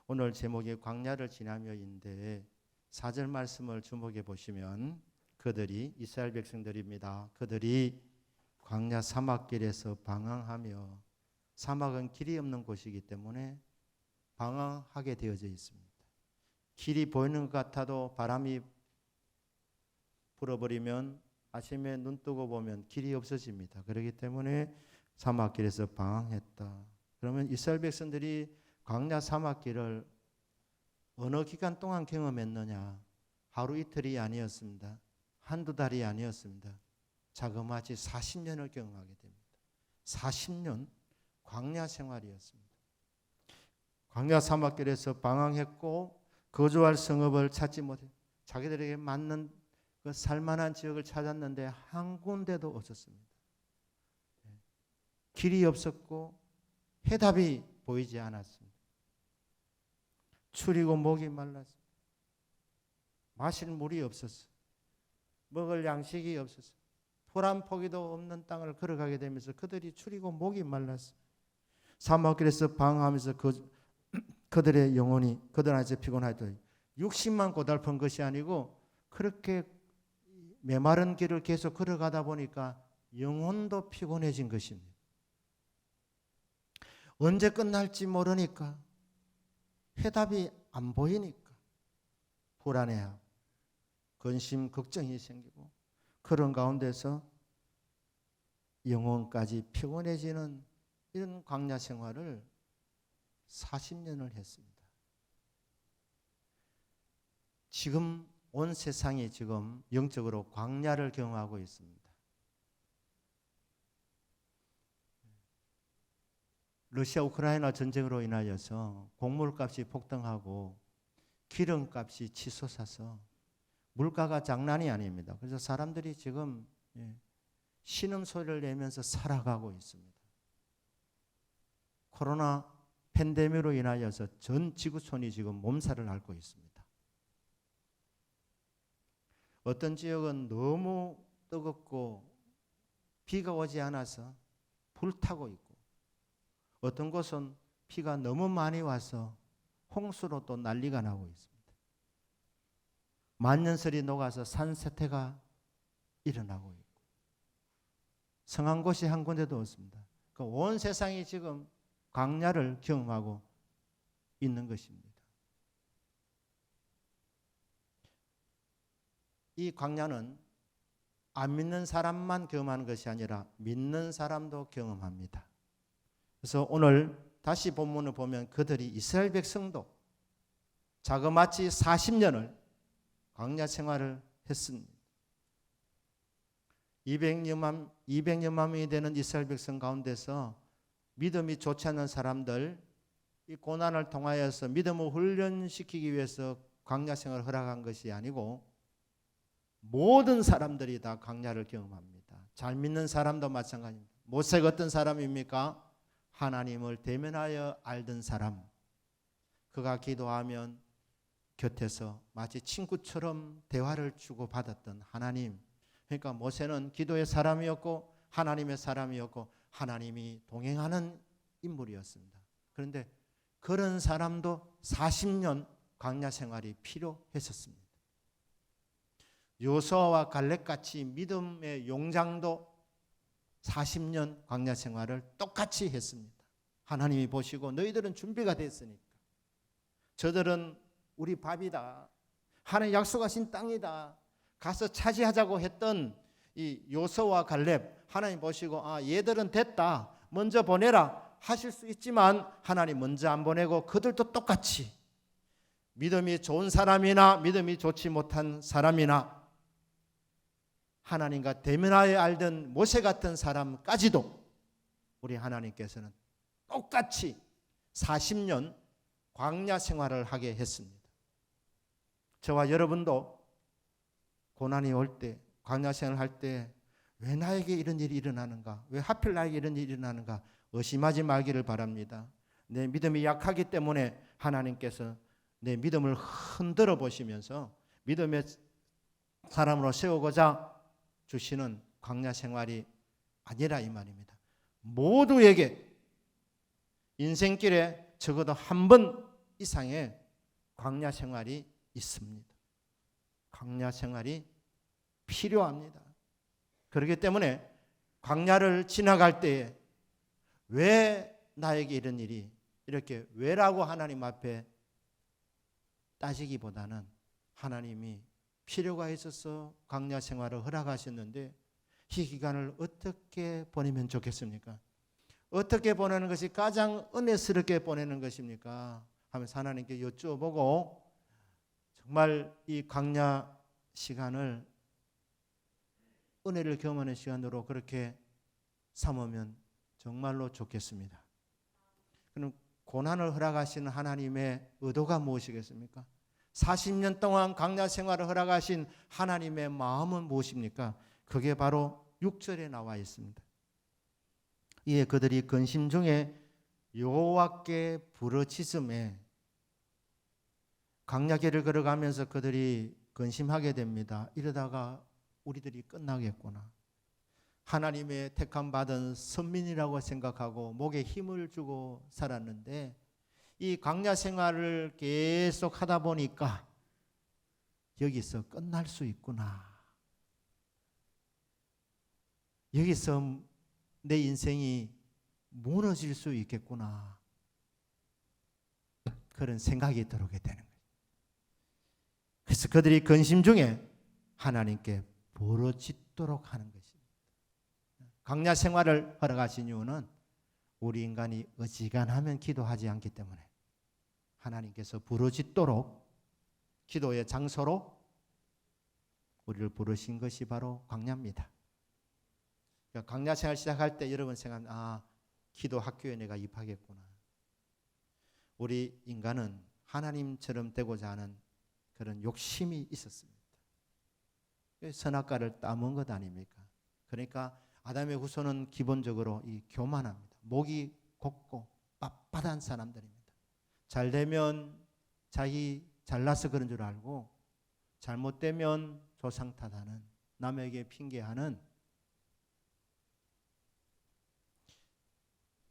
오늘 제목이 광야를 지나며인데 4절 말씀을 주목해 보시면 그들이 이스라엘 백성들입니다. 그들이 광야 사막길에서 방황하며 사막은 길이 없는 곳이기 때문에 방황하게 되어져 있습니다. 길이 보이는 것 같아도 바람이 불어버리면 아침에 눈 뜨고 보면 길이 없어집니다. 그렇기 때문에 사막길에서 방황했다. 그러면 이스라엘 백성들이 광야 사막길을 어느 기간 동안 경험했느냐? 하루 이틀이 아니었습니다. 한두 달이 아니었습니다. 자그마치 40년을 경험하게 됩니다. 40년 광야 생활이었습니다. 광야 사막길에서 방황했고 거주할 성읍을 찾지 못해 자기들에게 맞는 그 살만한 지역을 찾았는데 한 군데도 없었습니다. 길이 없었고 해답이 보이지 않았습니다. 추리고 목이 말랐습니다. 마실 물이 없었어요. 먹을 양식이 없었어요. 풀 한 포기도 없는 땅을 걸어가게 되면서 그들이 추리고 목이 말랐어요. 사막길에서 방황하면서 그들의 영혼이 그들 안에서 피곤하더니 60만 고달픈 것이 아니고 그렇게 메마른 길을 계속 걸어가다 보니까 영혼도 피곤해진 것입니다. 언제 끝날지 모르니까 해답이 안 보이니까 불안해하고 근심, 걱정이 생기고 그런 가운데서 영혼까지 피곤해지는 이런 광야 생활을 40년을 했습니다. 지금 온 세상이 지금 영적으로 광야를 경험하고 있습니다. 러시아 우크라이나 전쟁으로 인하여서 곡물값이 폭등하고 기름값이 치솟아서 물가가 장난이 아닙니다. 그래서 사람들이 지금 신음소리를 내면서 살아가고 있습니다. 코로나 팬데믹으로 인하여서 전 지구촌이 지금 몸살을 앓고 있습니다. 어떤 지역은 너무 뜨겁고 비가 오지 않아서 불타고 있고 어떤 곳은 비가 너무 많이 와서 홍수로 또 난리가 나고 있습니다. 만년설이 녹아서 산세태가 일어나고 있고 성한 곳이 한 군데도 없습니다. 온 세상이 지금 광야를 경험하고 있는 것입니다. 이 광야는 안 믿는 사람만 경험하는 것이 아니라 믿는 사람도 경험합니다. 그래서 오늘 다시 본문을 보면 그들이 이스라엘 백성도 자그마치 40년을 광야 생활을 했습니다. 200여만 명이 되는 이스라엘 백성 가운데서 믿음이 좋지 않은 사람들, 이 고난을 통하여서 믿음을 훈련시키기 위해서 광야 생활을 허락한 것이 아니고 모든 사람들이 다 광야를 경험합니다. 잘 믿는 사람도 마찬가지입니다. 모세가 어떤 사람입니까? 하나님을 대면하여 알던 사람. 그가 기도하면 곁에서 마치 친구처럼 대화를 주고받았던 하나님. 그러니까 모세는 기도의 사람이었고 하나님의 사람이었고 하나님이 동행하는 인물이었습니다. 그런데 그런 사람도 40년 광야 생활이 필요했었습니다. 여호수아와 갈렙같이 믿음의 용장도 40년 광야 생활을 똑같이 했습니다. 하나님이 보시고 너희들은 준비가 됐으니까 저들은 우리 밥이다. 하나님 약속하신 땅이다. 가서 차지하자고 했던 이 여호수아와 갈렙 하나님 보시고 얘들은 됐다. 먼저 보내라 하실 수 있지만 하나님 먼저 안 보내고 그들도 똑같이 믿음이 좋은 사람이나 믿음이 좋지 못한 사람이나 하나님과 대면하여 알던 모세 같은 사람까지도 우리 하나님께서는 똑같이 40년 광야 생활을 하게 했습니다. 저와 여러분도 고난이 올 때, 광야 생활을 할 때 왜 나에게 이런 일이 일어나는가? 왜 하필 나에게 이런 일이 일어나는가? 의심하지 말기를 바랍니다. 내 믿음이 약하기 때문에 하나님께서 내 믿음을 흔들어 보시면서 믿음의 사람으로 세우고자 주시는 광야 생활이 아니라 이 말입니다. 모두에게 인생길에 적어도 한 번 이상의 광야 생활이 있습니다. 광야 생활이 필요합니다. 그렇기 때문에 광야를 지나갈 때에 왜 나에게 이런 일이 이렇게 왜라고 하나님 앞에 따지기보다는 하나님이 필요가 있어서 광야 생활을 허락하셨는데 이 기간을 어떻게 보내면 좋겠습니까? 어떻게 보내는 것이 가장 은혜스럽게 보내는 것입니까? 하면서 하나님께 여쭈어보고 정말 이 광야 시간을 은혜를 경험하는 시간으로 그렇게 삼으면 정말로 좋겠습니다. 그럼 고난을 허락하시는 하나님의 의도가 무엇이겠습니까? 40년 동안 광야 생활을 허락하신 하나님의 마음은 무엇입니까? 그게 바로 6절에 나와 있습니다. 이에 그들이 근심 중에 여호와께 부르짖음에 광야길을 걸어가면서 그들이 근심하게 됩니다. 이러다가 우리들이 끝나겠구나. 하나님의 택함 받은 선민이라고 생각하고 목에 힘을 주고 살았는데 이 광야 생활을 계속 하다 보니까 여기서 끝날 수 있구나. 여기서 내 인생이 무너질 수 있겠구나. 그런 생각이 들어오게 되는 거예요. 그래서 그들이 근심 중에 하나님께 부르짖도록 하는 것입니다. 광야 생활을 허락하신 이유는 우리 인간이 어지간하면 기도하지 않기 때문에 하나님께서 부르짖도록 기도의 장소로 우리를 부르신 것이 바로 광야입니다. 그러니까 광야 생활 시작할 때 여러분 생각하면 기도 학교에 내가 입하겠구나. 우리 인간은 하나님처럼 되고자 하는 그런 욕심이 있었습니다. 선악과를 따먹은 것 아닙니까? 그러니까 아담의 후손은 기본적으로 이 교만합니다. 목이 곱고 빳빳한 사람들입니다. 잘 되면 자기 잘나서 그런 줄 알고 잘못되면 조상 탓하는, 남에게 핑계하는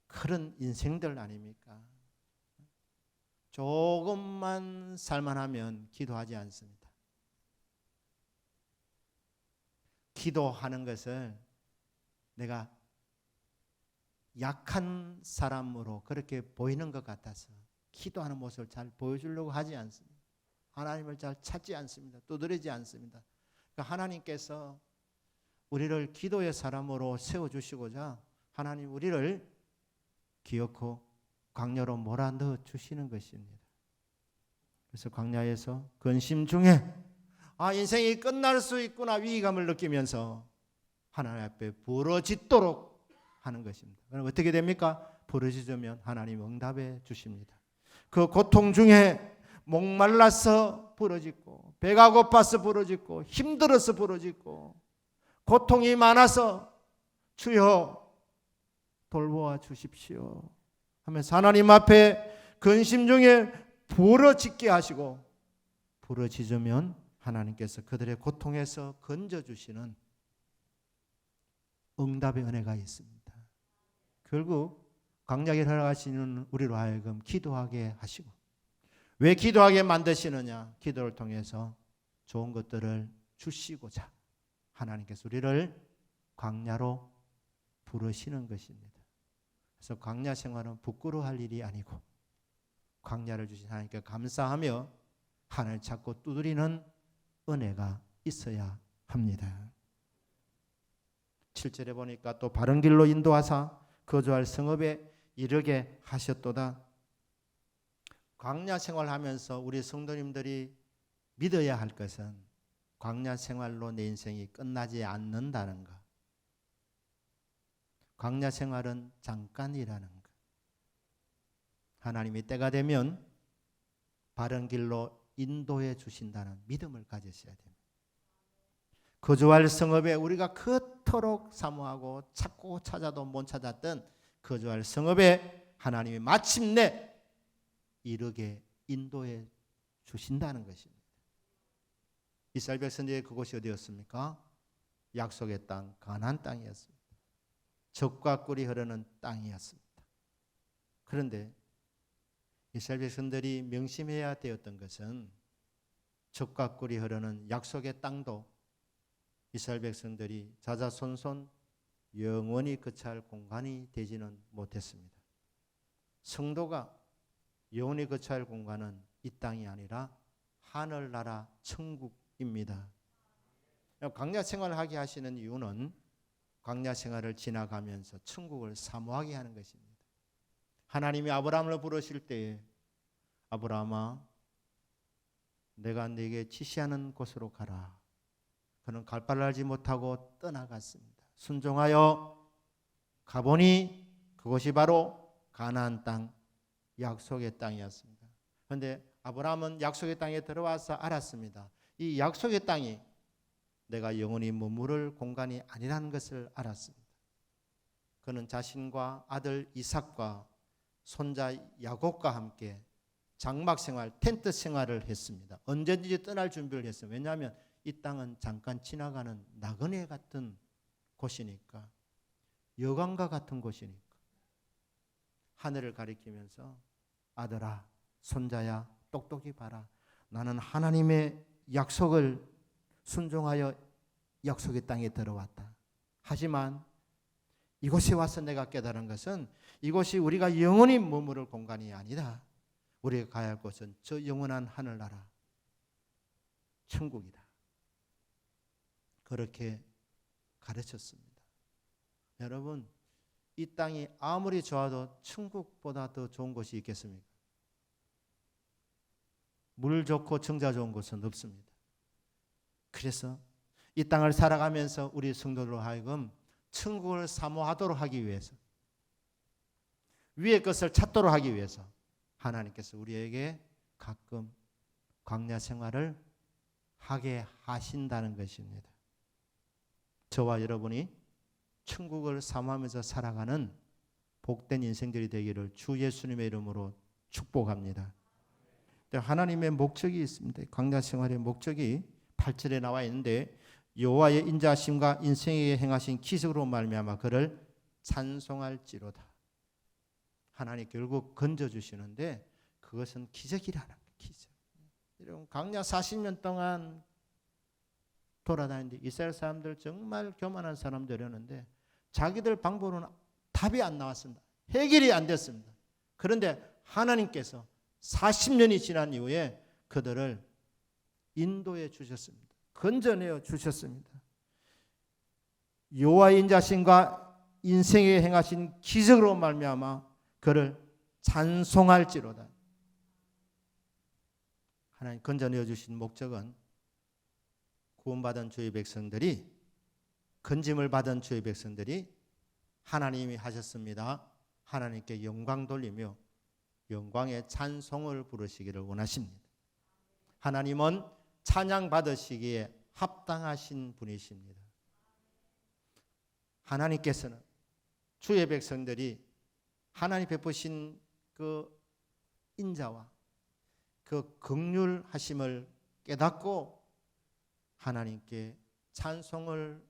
그런 인생들 아닙니까? 조금만 살만하면 기도하지 않습니다. 기도하는 것을 내가 약한 사람으로 그렇게 보이는 것 같아서 기도하는 모습을 잘 보여주려고 하지 않습니다. 하나님을 잘 찾지 않습니다. 두드리지 않습니다. 그러니까 하나님께서 우리를 기도의 사람으로 세워주시고자 하나님 우리를 기어코 광야로 몰아넣어 주시는 것입니다. 그래서 광야에서 근심 중에 인생이 끝날 수 있구나 위기감을 느끼면서 하나님 앞에 부르짖도록 하는 것입니다. 그럼 어떻게 됩니까? 부르짖으면 하나님 응답해 주십니다. 그 고통 중에 목말라서 부르짖고 배가 고파서 부르짖고 힘들어서 부르짖고 고통이 많아서 주여 돌보아 주십시오 하면서 하나님 앞에 근심 중에 부르짖게 하시고 부르짖으면 하나님께서 그들의 고통에서 건져주시는 응답의 은혜가 있습니다. 결국 광야를 허락하시는 우리로 하여금 기도하게 하시고 왜 기도하게 만드시느냐? 기도를 통해서 좋은 것들을 주시고자 하나님께서 우리를 광야로 부르시는 것입니다. 그래서 광야 생활은 부끄러워할 일이 아니고 광야를 주신 하나님께 감사하며 하나님을 찾고 두드리는 은혜가 있어야 합니다. 7절에 보니까 또 바른 길로 인도하사 거주할 성읍에 이르게 하셨도다. 광야 생활하면서 우리 성도님들이 믿어야 할 것은 광야 생활로 내 인생이 끝나지 않는다는 것. 광야 생활은 잠깐이라는 것. 하나님이 때가 되면 바른 길로 인도해 주신다는 믿음을 가지셔야 됩니다. 거주할 성읍에 우리가 그토록 사모하고 찾고 찾아도 못 찾았던 거주할 성읍에 하나님이 마침내 이르게 인도해 주신다는 것입니다. 이스라엘 백성들의 그곳이 어디였습니까? 약속의 땅, 가나안 땅이었습니다. 젖과 꿀이 흐르는 땅이었습니다. 그런데 이스라엘 백성들이 명심해야 되었던 것은 적과 꿀이 흐르는 약속의 땅도 이스라엘 백성들이 자자손손 영원히 거처할 공간이 되지는 못했습니다. 성도가 영원히 거처할 공간은 이 땅이 아니라 하늘나라 천국입니다. 광야 생활을 하게 하시는 이유는 광야 생활을 지나가면서 천국을 사모하게 하는 것입니다. 하나님이 아브라함을 부르실 때에 아브라함아 내가 네게 지시하는 곳으로 가라. 그는 갈 바를 알지 못하고 떠나갔습니다. 순종하여 가보니 그곳이 바로 가나안 땅, 약속의 땅이었습니다. 그런데 아브라함은 약속의 땅에 들어와서 알았습니다. 이 약속의 땅이 내가 영원히 머무를 공간이 아니라는 것을 알았습니다. 그는 자신과 아들 이삭과 손자 야곱과 함께 장막 생활, 텐트 생활을 했습니다. 언제든지 떠날 준비를 했어요. 왜냐하면 이 땅은 잠깐 지나가는 나그네 같은 곳이니까, 여관과 같은 곳이니까. 하늘을 가리키면서 아들아, 손자야, 똑똑히 봐라. 나는 하나님의 약속을 순종하여 약속의 땅에 들어왔다. 하지만 이곳에 와서 내가 깨달은 것은 이곳이 우리가 영원히 머무를 공간이 아니다. 우리가 가야 할 곳은 저 영원한 하늘나라 천국이다. 그렇게 가르쳤습니다. 여러분, 이 땅이 아무리 좋아도 천국보다 더 좋은 곳이 있겠습니까? 물 좋고 정자 좋은 곳은 없습니다. 그래서 이 땅을 살아가면서 우리 성도들로 하여금 천국을 사모하도록 하기 위해서, 위의 것을 찾도록 하기 위해서 하나님께서 우리에게 가끔 광야 생활을 하게 하신다는 것입니다. 저와 여러분이 천국을 사모하면서 살아가는 복된 인생들이 되기를 주 예수님의 이름으로 축복합니다. 하나님의 목적이 있습니다. 광야 생활의 목적이 8절에 나와 있는데, 여호와의 인자하심과 인생에게 행하신 기적으로 말미암아 그를 찬송할지로다. 하나님 결국 건져주시는데 그것은 기적이라는 거예요. 기적. 여러분, 광야 40년 동안 돌아다니는데 이스라엘 사람들 정말 교만한 사람들이었는데 자기들 방법으로는 답이 안 나왔습니다. 해결이 안 됐습니다. 그런데 하나님께서 40년이 지난 이후에 그들을 인도해 주셨습니다. 건져내어 주셨습니다. 여호와의 인자심과 인생에 행하신 기적으로 말미암아 그를 찬송할지로다. 하나님 건져내어 주신 목적은 구원받은 주의 백성들이, 건짐을 받은 주의 백성들이 하나님이 하셨습니다. 하나님께 영광 돌리며 영광의 찬송을 부르시기를 원하십니다. 하나님은 찬양 받으시기에 합당하신 분이십니다. 하나님께서는 주의 백성들이 하나님 베푸신 그 인자와 그 긍휼하심을 깨닫고 하나님께 찬송을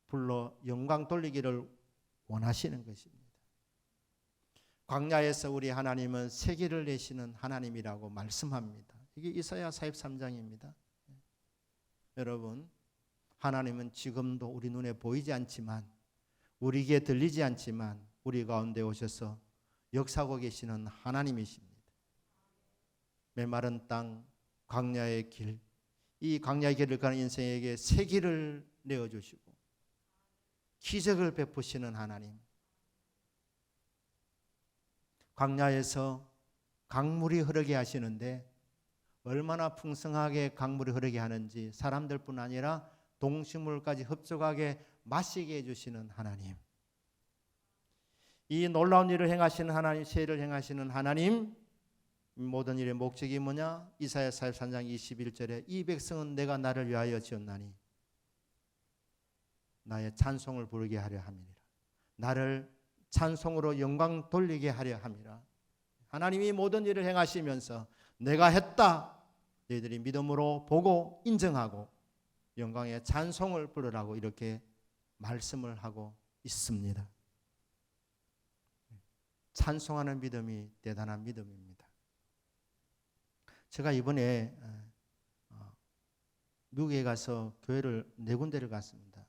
불러 영광 돌리기를 원하시는 것입니다. 광야에서 우리 하나님은 세기를 내시는 하나님이라고 말씀합니다. 이게 이사야 43장입니다. 여러분, 하나님은 지금도 우리 눈에 보이지 않지만, 우리에게 들리지 않지만 우리 가운데 오셔서 역사하고 계시는 하나님이십니다. 메마른 땅, 광야의 길, 이 광야의 길을 가는 인생에게 세기를 내어주시고 기적을 베푸시는 하나님. 광야에서 강물이 흐르게 하시는데 얼마나 풍성하게 강물이 흐르게 하는지 사람들뿐 아니라 동식물까지 흡족하게 마시게 해주시는 하나님. 이 놀라운 일을 행하시는 하나님, 세일을 행하시는 하나님, 모든 일의 목적이 뭐냐? 이사야 43장 21절에 이 백성은 내가 나를 위하여 지었나니 나의 찬송을 부르게 하려 함이니라. 나를 찬송으로 영광 돌리게 하려 함이라. 하나님이 모든 일을 행하시면서 내가 했다, 너희들이 믿음으로 보고 인정하고 영광의 찬송을 부르라고 이렇게 말씀을 하고 있습니다. 찬송하는 믿음이 대단한 믿음입니다. 제가 이번에 미국에 가서 교회를 4군데를 갔습니다.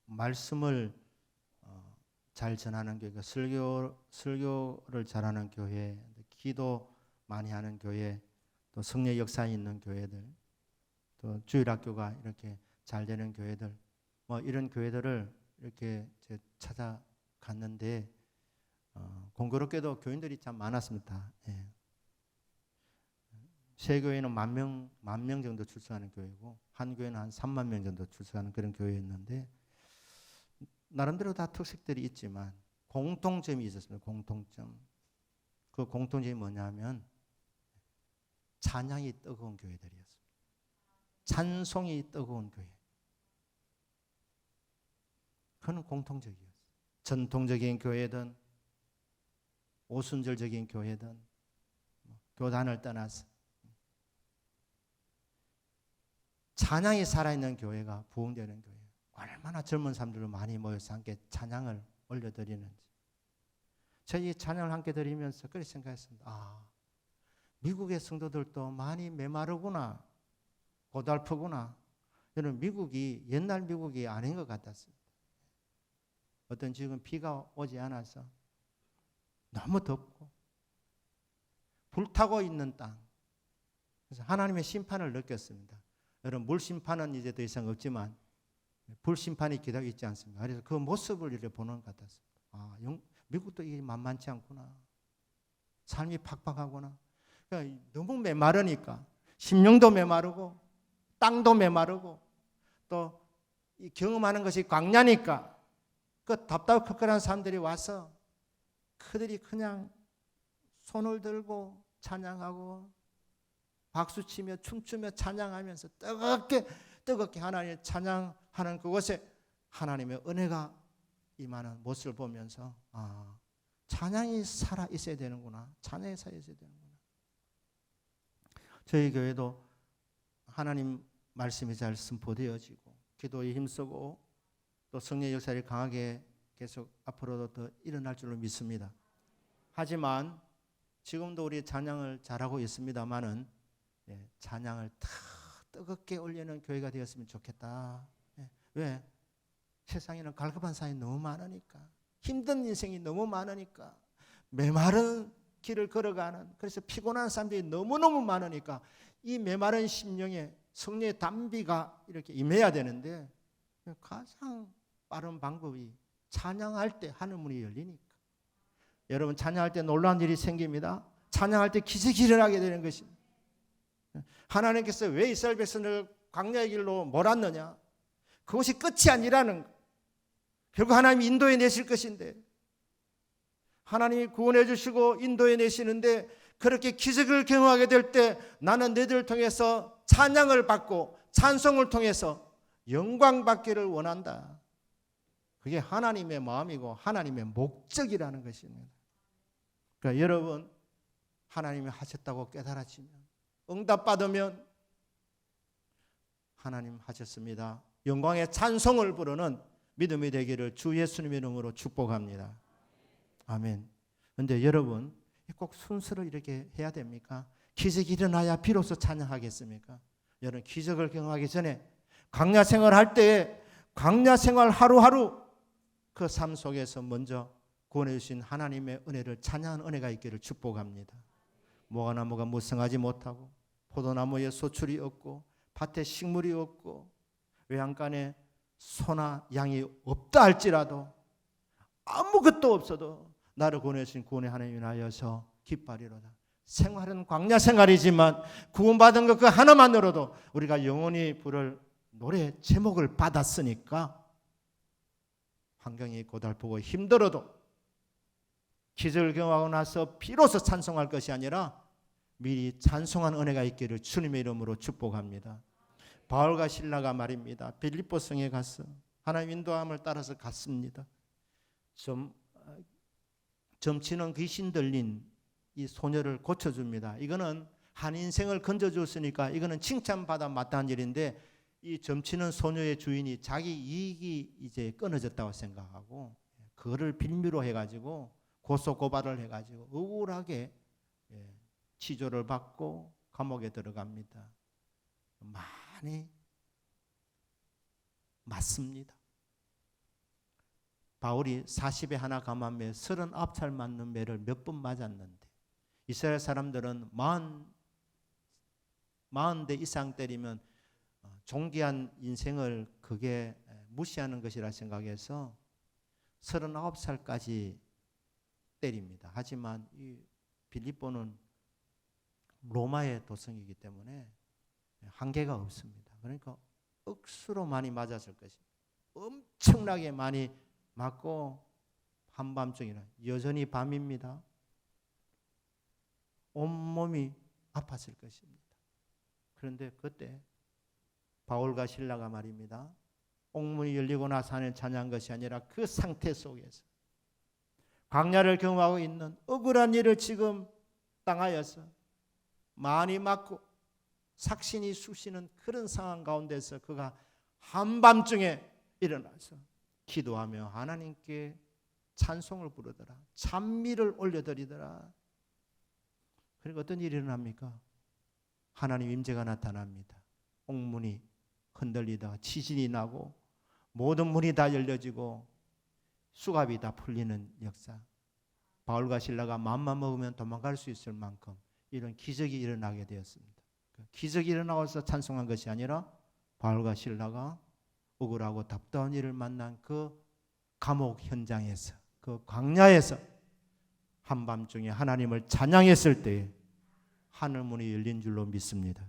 말씀을 잘 전하는 교회, 설교를 잘하는 교회, 기도 많이 하는 교회, 또 성령 역사에 있는 교회들, 또 주일학교가 이렇게 잘 되는 교회들, 뭐 이런 교회들을 이렇게 찾아갔는데 공교롭게도 교인들이 참 많았습니다. 예. 세 교회는 만 명 정도 출석하는 교회고 한 교회는 한 3만 명 정도 출석하는 그런 교회였는데 나름대로 다 특색들이 있지만 공통점이 있었습니다. 공통점. 그 공통점이 뭐냐면 찬양이 뜨거운 교회들이었습니다. 찬송이 뜨거운 교회. 그건 공통적이었어요. 전통적인 교회든 오순절적인 교회든 교단을 떠나서 찬양이 살아있는 교회가 부흥되는 교회. 얼마나 젊은 사람들도 많이 모여서 함께 찬양을 올려드리는지. 저희 찬양을 함께 드리면서 그렇게 생각했습니다. 미국의 성도들도 많이 메마르구나, 고달프구나. 저는 미국이 옛날 미국이 아닌 것 같았습니다. 어떤 지금 비가 오지 않아서 너무 덥고 불타고 있는 땅. 그래서 하나님의 심판을 느꼈습니다. 여러분 물 심판은 이제 더 이상 없지만 불 심판이 기다리고 있지 않습니까? 그래서 그 모습을 이렇게 보는 것 같았습니다. 미국도 이게 만만치 않구나. 삶이 팍팍하구나. 그러니까 너무 메마르니까 심령도 메마르고 땅도 메마르고 또 경험하는 것이 광야니까 그 답답한 사람들이 와서 그들이 그냥 손을 들고 찬양하고 박수치며 춤추며 찬양하면서 뜨겁게 하나님을 찬양하는 그곳에 하나님의 은혜가 임하는 모습을 보면서 찬양이 살아 있어야 되는구나. 찬양이 살아 있어야 되는구나. 저희 교회도 하나님 말씀이 잘 선포되어지고 기도에 힘쓰고 또 성령의 역사를 강하게 계속 앞으로도 더 일어날 줄로 믿습니다. 하지만 지금도 우리 찬양을 잘하고 있습니다만은 찬양을 더 뜨겁게 올리는 교회가 되었으면 좋겠다. 왜? 세상에는 갈급한 사람이 너무 많으니까, 힘든 인생이 너무 많으니까, 메마른 길을 걸어가는, 그래서 피곤한 사람들이 너무너무 많으니까 이 메마른 심령에 성령의 담비가 이렇게 임해야 되는데 가장 빠른 방법이 찬양할 때 하늘문이 열리니까. 여러분 찬양할 때 놀라운 일이 생깁니다. 찬양할 때 기적이 일어나게 되는 것입니다. 하나님께서 왜 이스라엘 백성을 광야의 길로 몰았느냐? 그것이 끝이 아니라는 것. 결국 하나님이 인도해 내실 것인데 하나님이 구원해 주시고 인도해 내시는데 그렇게 기적을 경험하게 될 때 나는 너희들을 통해서 찬양을 받고 찬송을 통해서 영광 받기를 원한다. 그게 하나님의 마음이고 하나님의 목적이라는 것입니다. 그러니까 여러분 하나님이 하셨다고 깨달아지면 응답받으면 하나님 하셨습니다. 영광의 찬송을 부르는 믿음이 되기를 주 예수님의 이름으로 축복합니다. 아멘. 그런데 여러분 꼭 순서를 이렇게 해야 됩니까? 기적이 일어나야 비로소 찬양하겠습니까? 여러분 기적을 경험하기 전에 광야 생활할 때 광야 생활 하루하루 그 삶 속에서 먼저 구원해 주신 하나님의 은혜를 찬양하는 은혜가 있기를 축복합니다. 무화과나무가 무성하지 못하고 포도나무에 소출이 없고 밭에 식물이 없고 외양간에 소나 양이 없다 할지라도 아무것도 없어도 나를 구원해 주신 구원의 하나님 인하여서 기뻐하리로다. 생활은 광야 생활이지만 구원받은 것 그 하나만으로도 우리가 영원히 부를 노래 제목을 받았으니까 환경이 고달프고 힘들어도 기적을 경험하고 나서 비로소 찬송할 것이 아니라 미리 찬송한 은혜가 있기를 주님의 이름으로 축복합니다. 바울과 실라가 말입니다. 빌립보 성에 가서 하나님 인도함을 따라서 갔습니다. 점치는 귀신 들린 이 소녀를 고쳐줍니다. 이거는 한 인생을 건져줬으니까 이거는 칭찬받아 마땅한 일인데 이 점치는 소녀의 주인이 자기 이익이 이제 끊어졌다고 생각하고 그거를 빌미로 해가지고 고소 고발을 해가지고 억울하게 치조를 받고 감옥에 들어갑니다. 많이 맞습니다. 바울이 40에 하나 감한 매 39살 맞는 매를 몇 번 맞았는데 이스라엘 사람들은 40대 이상 때리면 존귀한 인생을 그게 무시하는 것이라 생각해서 39살까지 때립니다. 하지만 이 빌립보는 로마의 도성이기 때문에 한계가 없습니다. 그러니까 억수로 많이 맞았을 것입니다. 엄청나게 많이 맞고 한밤중이나 여전히 밤입니다. 온몸이 아팠을 것입니다. 그런데 그때 바울과 실라가 말입니다. 옥문이 열리고 나서 하는 찬양한 것이 아니라 그 상태 속에서 광야를 경험하고 있는 억울한 일을 지금 당하여서 많이 맞고 삭신이 쑤시는 그런 상황 가운데서 그가 한밤중에 일어나서 기도하며 하나님께 찬송을 부르더라. 찬미를 올려드리더라. 그리고 어떤 일이 일어납니까? 하나님 임재가 나타납니다. 옥문이 흔들리다가 지진이 나고 모든 문이 다 열려지고 수갑이 다 풀리는 역사. 바울과 실라가 마음만 먹으면 도망갈 수 있을 만큼 이런 기적이 일어나게 되었습니다. 기적이 일어나서 찬송한 것이 아니라 바울과 실라가 억울하고 답답한 일을 만난 그 감옥 현장에서 그 광야에서 한밤중에 하나님을 찬양했을 때에 하늘문이 열린 줄로 믿습니다.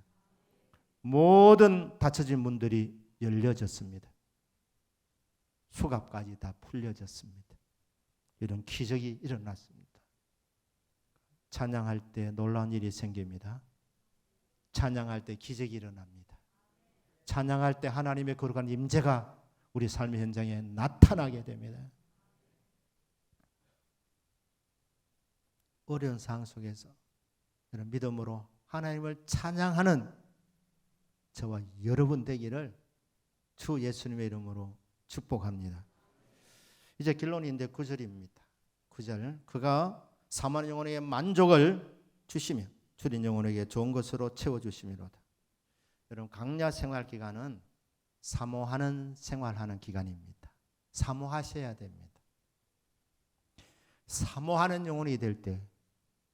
모든 닫혀진 문들이 열려졌습니다. 수갑까지 다 풀려졌습니다. 이런 기적이 일어났습니다. 찬양할 때 놀라운 일이 생깁니다. 찬양할 때 기적이 일어납니다. 찬양할 때 하나님의 거룩한 임재가 우리 삶의 현장에 나타나게 됩니다. 어려운 상황 속에서 이런 믿음으로 하나님을 찬양하는 저와 여러분 되기를 주 예수님의 이름으로 축복합니다. 이제 결론인데 9절입니다. 9절 그가 사모하는 영혼에게 만족을 주시며 줄인 영혼에게 좋은 것으로 채워주심이로다. 여러분 광야 생활 기간은 사모하는 생활하는 기간입니다. 사모하셔야 됩니다. 사모하는 영혼이 될 때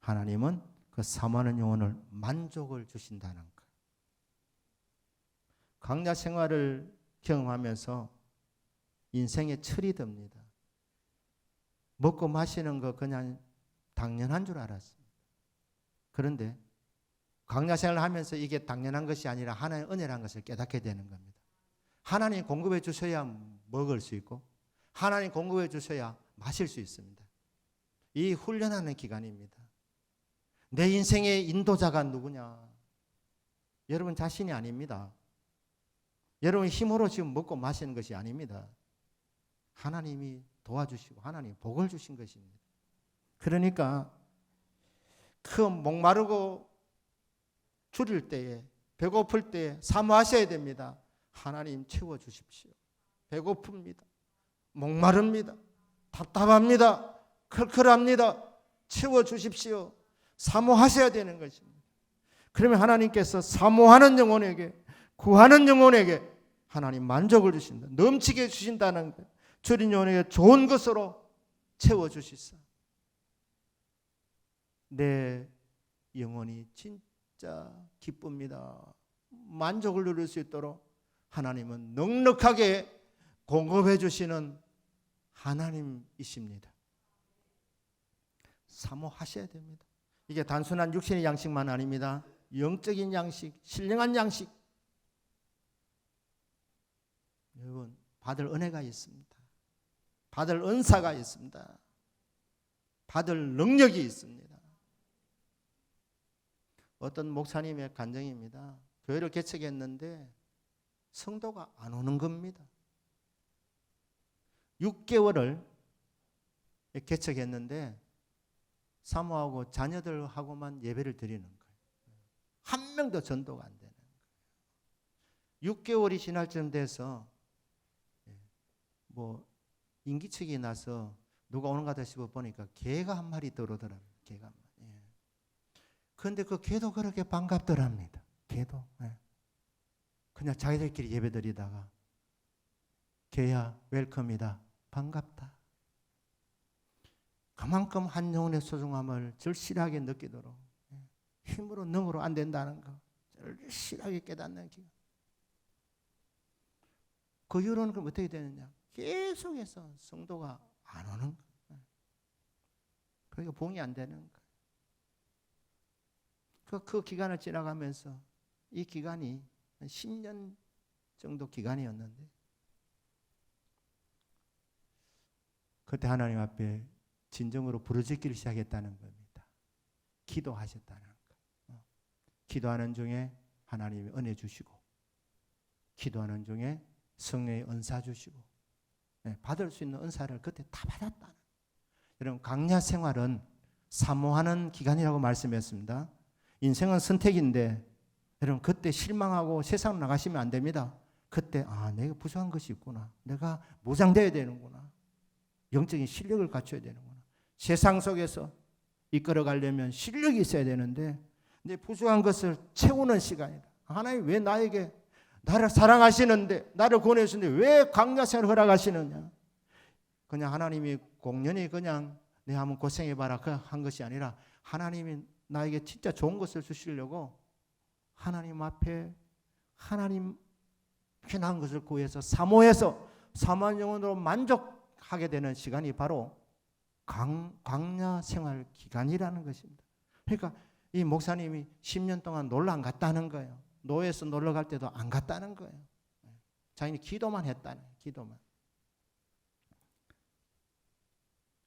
하나님은 그 사모하는 영혼을 만족을 주신다는 것. 광야 생활을 경험하면서 인생의 철이 듭니다. 먹고 마시는 거 그냥 당연한 줄 알았습니다. 그런데 광야 생활을 하면서 이게 당연한 것이 아니라 하나님의 은혜라는 것을 깨닫게 되는 겁니다. 하나님 공급해 주셔야 먹을 수 있고 하나님 공급해 주셔야 마실 수 있습니다. 이 훈련하는 기간입니다. 내 인생의 인도자가 누구냐? 여러분 자신이 아닙니다. 여러분 힘으로 지금 먹고 마시는 것이 아닙니다. 하나님이 도와주시고 하나님이 복을 주신 것입니다. 그러니까 그 목마르고 줄일 때에 배고플 때에 사모하셔야 됩니다. 하나님 채워주십시오. 배고픕니다. 목마릅니다. 답답합니다. 클클합니다. 채워주십시오. 사모하셔야 되는 것입니다. 그러면 하나님께서 사모하는 영혼에게 구하는 영혼에게 하나님 만족을 주신다. 넘치게 주신다는 것. 줄인 영혼에게 좋은 것으로 채워주시사. 내 영혼이 진짜 기쁩니다. 만족을 누릴 수 있도록 하나님은 넉넉하게 공급해 주시는 하나님이십니다. 사모하셔야 됩니다. 이게 단순한 육신의 양식만 아닙니다. 영적인 양식, 신령한 양식. 여러분 받을 은혜가 있습니다. 받을 은사가 있습니다. 받을 능력이 있습니다. 어떤 목사님의 간증입니다. 교회를 개척했는데 성도가 안 오는 겁니다. 6개월을 개척했는데 사모하고 자녀들하고만 예배를 드리는 거예요. 한 명도 전도가 안 되는 거예요. 6개월이 지날 쯤 돼서 뭐 인기척이 나서 누가 오는가 싶어 보니까 개가 한 마리 들어오더라고요. 개가 한 마리. 그런데 그 걔도 그렇게 반갑더랍니다. 걔도. 예. 그냥 자기들끼리 예배드리다가 걔야 웰컴이다. 반갑다. 그만큼 한 영혼의 소중함을 절실하게 느끼도록 힘으로 능으로 안 된다는 거 절실하게 깨닫는 기간. 그 이후로는 그럼 어떻게 되느냐? 계속해서 성도가 안 오는 거예요. 그러니까 봉이 안 되는 거예요. 그 기간을 지나가면서 이 기간이 10년 정도 기간이었는데 그때 하나님 앞에 진정으로 부르짖기를 시작했다는 겁니다. 기도하셨다는 거. 기도하는 중에 하나님이 은혜 주시고 기도하는 중에 성령의 은사 주시고 받을 수 있는 은사를 그때 다 받았다는. 여러분 광야 생활은 사모하는 기간이라고 말씀했습니다. 인생은 선택인데 여러분 그때 실망하고 세상으로 나가시면 안 됩니다. 그때 내가 부족한 것이 있구나. 내가 무장되어야 되는구나. 영적인 실력을 갖춰야 되는구나. 세상 속에서 이끌어가려면 실력이 있어야 되는데 내 부족한 것을 채우는 시간이다. 하나님 왜 나에게 나를 사랑하시는데 나를 구원해주시는데 왜 광야 생활을 허락하시느냐. 그냥 하나님이 공연히 그냥 내 한번 고생해봐라 한 것이 아니라 하나님이 나에게 진짜 좋은 것을 주시려고 하나님 앞에 하나님 편한 것을 구해서 사모해서 사모한 영혼으로 만족하게 되는 시간이 바로 광야 생활 기간이라는 것입니다. 그러니까 이 목사님이 10년 동안 놀러 안 갔다는 거예요. 노예에서 놀러 갈 때도 안 갔다는 거예요. 자기는 기도만 했다는 거예요. 기도만.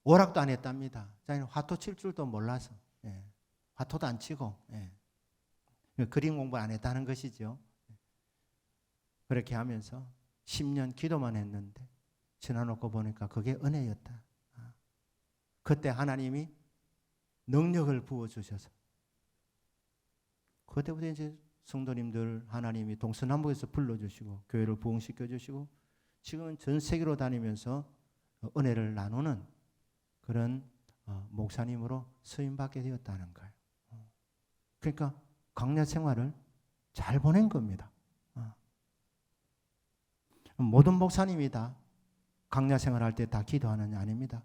오락도 안 했답니다. 자기는 화토 칠 줄도 몰라서. 화토도 안 치고. 그림 공부 안 했다는 것이죠. 그렇게 하면서 10년 기도만 했는데 지나놓고 보니까 그게 은혜였다. 그때 하나님이 능력을 부어주셔서 그때부터 이제 성도님들 하나님이 동서남북에서 불러주시고 교회를 부흥시켜주시고 지금은 전 세계로 다니면서 은혜를 나누는 그런 목사님으로 쓰임받게 되었다는 거예요. 그러니까 광야 생활을 잘 보낸 겁니다. 모든 목사님이 다 광야 생활할 때 다 기도하느냐 아닙니다.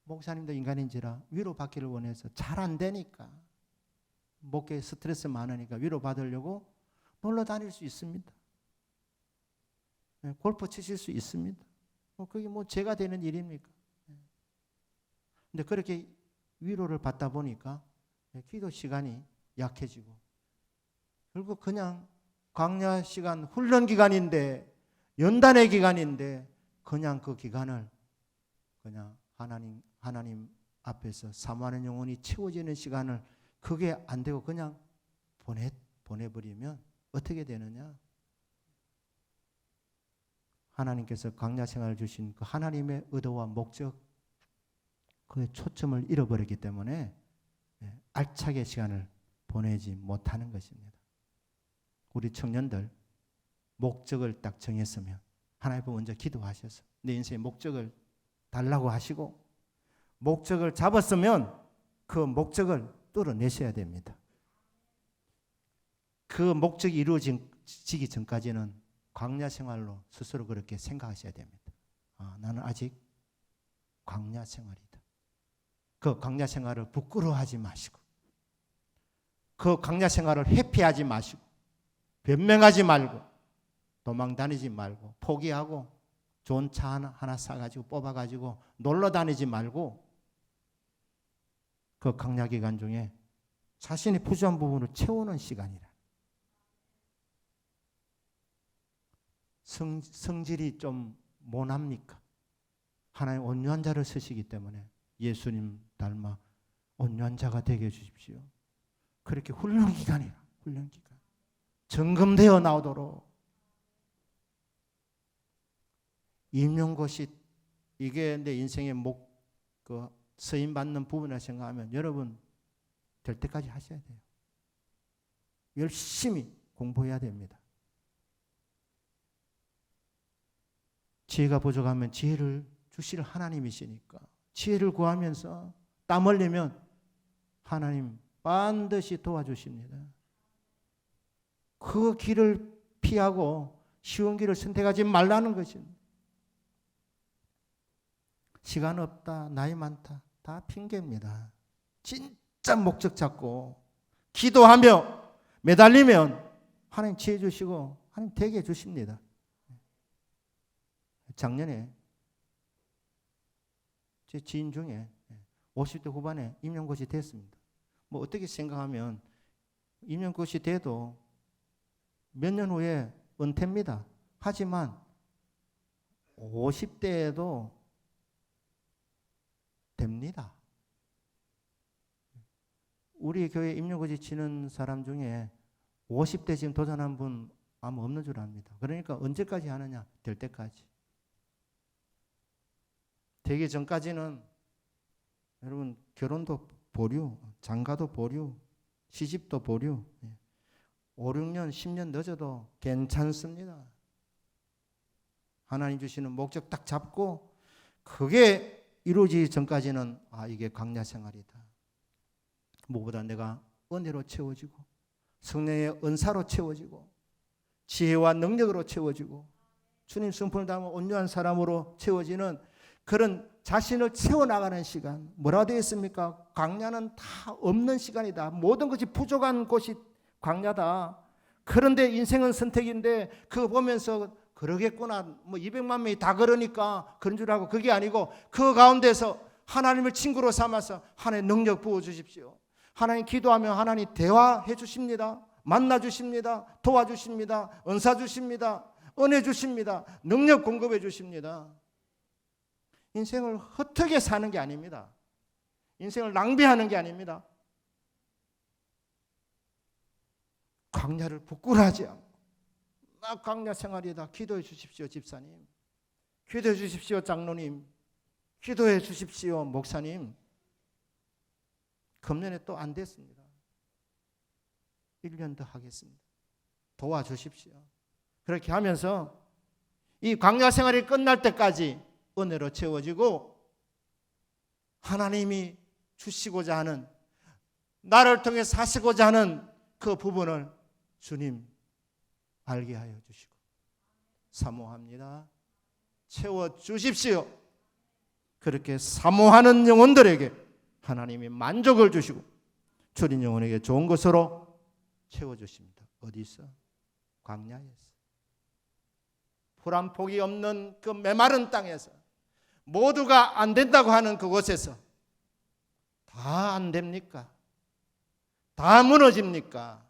목사님도 인간인지라 위로받기를 원해서 잘 안 되니까 목회에 스트레스 많으니까 위로받으려고 놀러 다닐 수 있습니다. 골프 치실 수 있습니다. 그게 뭐 제가 되는 일입니까? 근데 그렇게 위로를 받다 보니까 기도 시간이 약해지고 결국 그냥 광야 시간 훈련 기간인데 연단의 기간인데 그냥 그 기간을 그냥 하나님 앞에서 사모하는 영혼이 채워지는 시간을 그게 안 되고 그냥 보내버리면 어떻게 되느냐? 하나님께서 광야 생활을 주신 그 하나님의 의도와 목적 그의 초점을 잃어버렸기 때문에 알차게 시간을 보내지 못하는 것입니다. 우리 청년들 목적을 딱 정했으면 하나님 먼저 기도하셔서 내 인생의 목적을 달라고 하시고 목적을 잡았으면 그 목적을 뚫어내셔야 됩니다. 그 목적이 이루어지기 전까지는 광야 생활로 스스로 그렇게 생각하셔야 됩니다. 나는 아직 광야 생활이다. 그 광야 생활을 부끄러워하지 마시고 그 광야 생활을 회피하지 마시고 변명하지 말고 도망 다니지 말고 포기하고 좋은 차 하나 사가지고 뽑아가지고 놀러 다니지 말고 그 광야 기간 중에 자신의 부족한 부분을 채우는 시간이라. 성질이 좀 모납니까? 하나님 온유한 자를 쓰시기 때문에 예수님 닮아 온유한 자가 되게 해주십시오. 그렇게 훈련 기간이라. 훈련 기간. 점검되어 나오도록. 임용고시 이게 내 인생의 서임 받는 부분이라 생각하면 여러분 될 때까지 하셔야 돼요. 열심히 공부해야 됩니다. 지혜가 부족하면 지혜를 주실 하나님이시니까 지혜를 구하면서 땀 흘리면 하나님 반드시 도와주십니다. 그 길을 피하고 쉬운 길을 선택하지 말라는 것입니다. 시간 없다, 나이 많다, 다 핑계입니다. 진짜 목적 잡고 기도하며 매달리면 하나님 지혜 주시고 하나님 되게 해주십니다. 작년에 제 지인 중에 50대 후반에 임용고시 됐습니다. 뭐 어떻게 생각하면 임용고시 돼도 몇 년 후에 은퇴입니다. 하지만 50대에도 됩니다. 우리 교회 임용고시 치는 사람 중에 50대 지금 도전한 분 아마 없는 줄 압니다. 그러니까 언제까지 하느냐? 될 때까지. 되기 전까지는 여러분 결혼도 보류, 장가도 보류, 시집도 보류. 5, 6년, 10년 늦어도 괜찮습니다. 하나님 주시는 목적 딱 잡고 그게 이루어지기 전까지는 이게 광야 생활이다. 무엇보다 내가 은혜로 채워지고 성령의 은사로 채워지고 지혜와 능력으로 채워지고 주님 성품을 담은 온유한 사람으로 채워지는 그런 자신을 채워나가는 시간. 뭐라고 되어 있습니까? 광야는 다 없는 시간이다. 모든 것이 부족한 곳이 광야다. 그런데 인생은 선택인데 그거 보면서 그러겠구나. 뭐 200만 명이 다 그러니까 그런 줄 알고 그게 아니고 그 가운데서 하나님을 친구로 삼아서 하나님 능력 부어주십시오. 하나님 기도하면 하나님 대화해 주십니다. 만나 주십니다. 도와주십니다. 은사 주십니다. 은혜 주십니다. 능력 공급해 주십니다. 인생을 헛되게 사는 게 아닙니다. 인생을 낭비하는 게 아닙니다. 광야를 부끄러워하지 않고 나 광야 생활이다. 기도해 주십시오 집사님. 기도해 주십시오 장로님. 기도해 주십시오 목사님. 금년에 또 안 됐습니다. 1년 더 하겠습니다. 도와주십시오. 그렇게 하면서 이 광야 생활이 끝날 때까지 은혜로 채워지고 하나님이 주시고자 하는 나를 통해 사시고자 하는 그 부분을 주님 알게 하여 주시고 사모합니다. 채워주십시오. 그렇게 사모하는 영혼들에게 하나님이 만족을 주시고 주님 영혼에게 좋은 것으로 채워주십니다. 어디서? 광야에서. 풀 한 폭이 없는 그 메마른 땅에서 모두가 안 된다고 하는 그곳에서 다 안 됩니까? 다 무너집니까?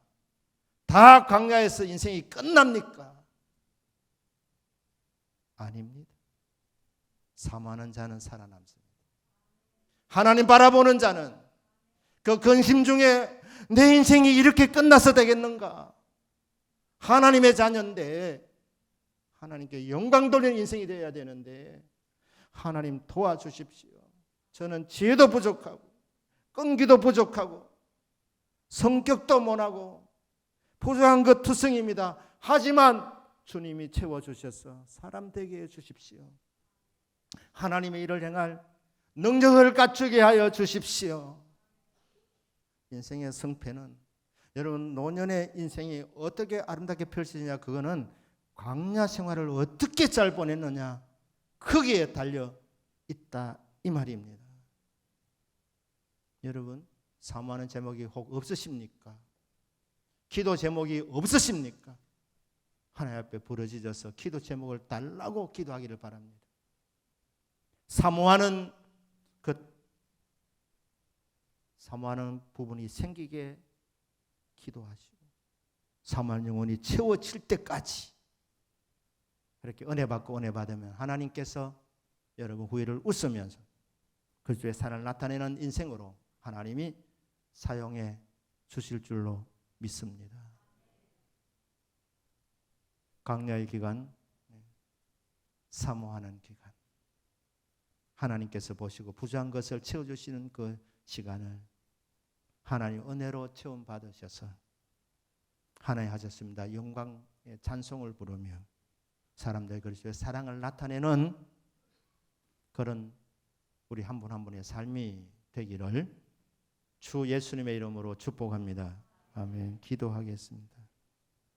다 광야에서 인생이 끝납니까? 아닙니다. 사모하는 자는 살아남습니다. 하나님 바라보는 자는 그 근심 중에 내 인생이 이렇게 끝나서 되겠는가? 하나님의 자녀인데 하나님께 영광 돌리는 인생이 되어야 되는데 하나님 도와주십시오. 저는 지혜도 부족하고 끈기도 부족하고 성격도 못하고 부족한 것 투성입니다. 하지만 주님이 채워주셔서 사람 되게 해주십시오. 하나님의 일을 행할 능력을 갖추게 하여 주십시오. 인생의 성패는 여러분 노년의 인생이 어떻게 아름답게 펼쳐지냐 그거는 광야 생활을 어떻게 잘 보냈느냐 거기에 달려 있다 이 말입니다. 여러분 사모하는 제목이 혹 없으십니까? 기도 제목이 없으십니까? 하나님 앞에 부르짖어서 기도 제목을 달라고 기도하기를 바랍니다. 사모하는 부분이 생기게 기도하시고 사모하는 영혼이 채워질 때까지 그렇게 은혜 받고 은혜 받으면 하나님께서 여러분 후회를 웃으면서 그 주의 사랑을 나타내는 인생으로 하나님이 사용해 주실 줄로 믿습니다. 광야의 기간, 사모하는 기간, 하나님께서 보시고 부족한 것을 채워주시는 그 시간을 하나님 은혜로 체험 받으셔서 하나님 하셨습니다. 영광의 찬송을 부르며 사람들 그리스도의 사랑을 나타내는 그런 우리 한 분 한 분의 삶이 되기를 주 예수님의 이름으로 축복합니다. 아멘. 기도하겠습니다.